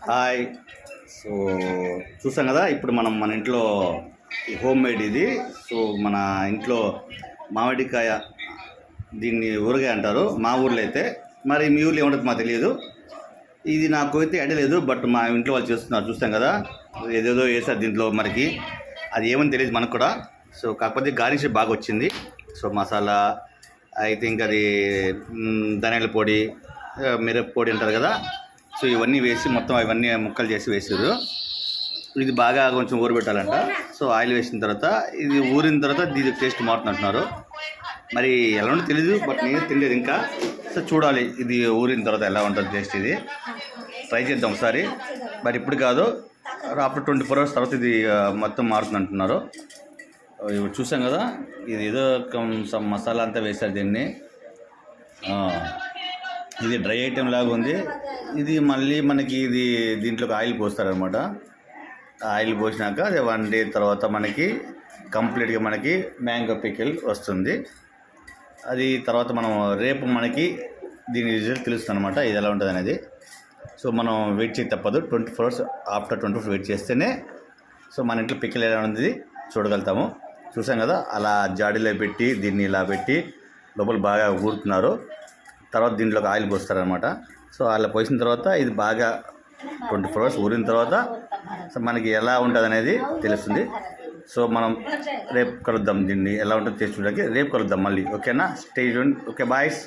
Hi. So చూసాం కదా, ఇప్పుడు మనం మన ఇంట్లో హోమ్ మేడ్ ఇది. సో మన ఇంట్లో మామిడికాయ, దీన్ని ఊరగాయ అంటారు మా ఊర్లో అయితే. మరి మీ ఊర్లో ఏముంటుంది మాకు తెలియదు. ఇది నాకు అయితే ఐడియా లేదు, బట్ మా ఇంట్లో వాళ్ళు చేస్తున్నారు. చూస్తాం కదా, ఏదేదో వేసారు దీంట్లో, మనకి అది ఏమని తెలియదు మనకు కూడా. సో కాకపోతే గార్నిష్ బాగా వచ్చింది. సో మసాలా అయితే ఇంకా అది ధనియాల పొడి, మిరప పొడి అంటారు కదా. సో ఇవన్నీ వేసి మొత్తం అవన్నీ ముక్కలు చేసి వేసారు. ఇది బాగా కొంచెం ఊరబెట్టాలంట. సో ఆయిల్ వేసిన తర్వాత ఇది ఊరిన తర్వాత దీని టేస్ట్ మారుతుందంటున్నారు. మరి ఎలా ఉంటుందో తెలీదు, బట్ నేను తినలేదు ఇంకా. సో చూడాలి ఇది ఊరిన తర్వాత ఎలా ఉంటుంది టేస్ట్. ఇది ట్రై చేద్దాం ఒకసారి. మరి ఇప్పుడు కాదు, ఆఫ్టర్ 24 hours తర్వాత ఇది మొత్తం మారుతుంది అంటున్నారు. ఇప్పుడు చూసాం కదా, ఇది ఏదో సమ్ మసాలా అంతా వేశారు దీన్ని. ఇది డ్రై ఐటెం లాగా ఉంది. ఇది మళ్ళీ మనకి ఇది దీంట్లోకి ఆయిల్ పోస్తారనమాట. ఆయిల్ పోసినాక అది 1 day తర్వాత మనకి కంప్లీట్గా మనకి మ్యాంగో పికిల్ వస్తుంది. అది తర్వాత మనం రేపు మనకి దీని రిజల్ట్ తెలుస్తుంది అనమాట, ఇది ఎలా ఉంటుంది అనేది. సో మనం వెయిట్ చేసి తప్పదు. 24 hours, ఆఫ్టర్ 24 hours వెయిట్ చేస్తేనే సో మన ఇంట్లో పికిల్ ఎలా ఉంది చూడగలుగుతాము. చూసాం కదా, అలా జాడీలో పెట్టి దీన్ని ఇలా పెట్టి లోపల బాగా ఊరుతున్నారు. తర్వాత దీంట్లోకి ఆయిల్ పోస్తారనమాట. సో అలా పోసిన తర్వాత ఇది బాగా 24 hours ఊరిన తర్వాత సో మనకి ఎలా ఉంటుంది అనేది తెలుస్తుంది. సో మనం రేపు కలుద్దాం. దీన్ని ఎలా ఉంటుందో టేస్ట్ చూడడానికి రేపు కలుద్దాం మళ్ళీ. ఓకేనా? Stay tuned. Okay, boys.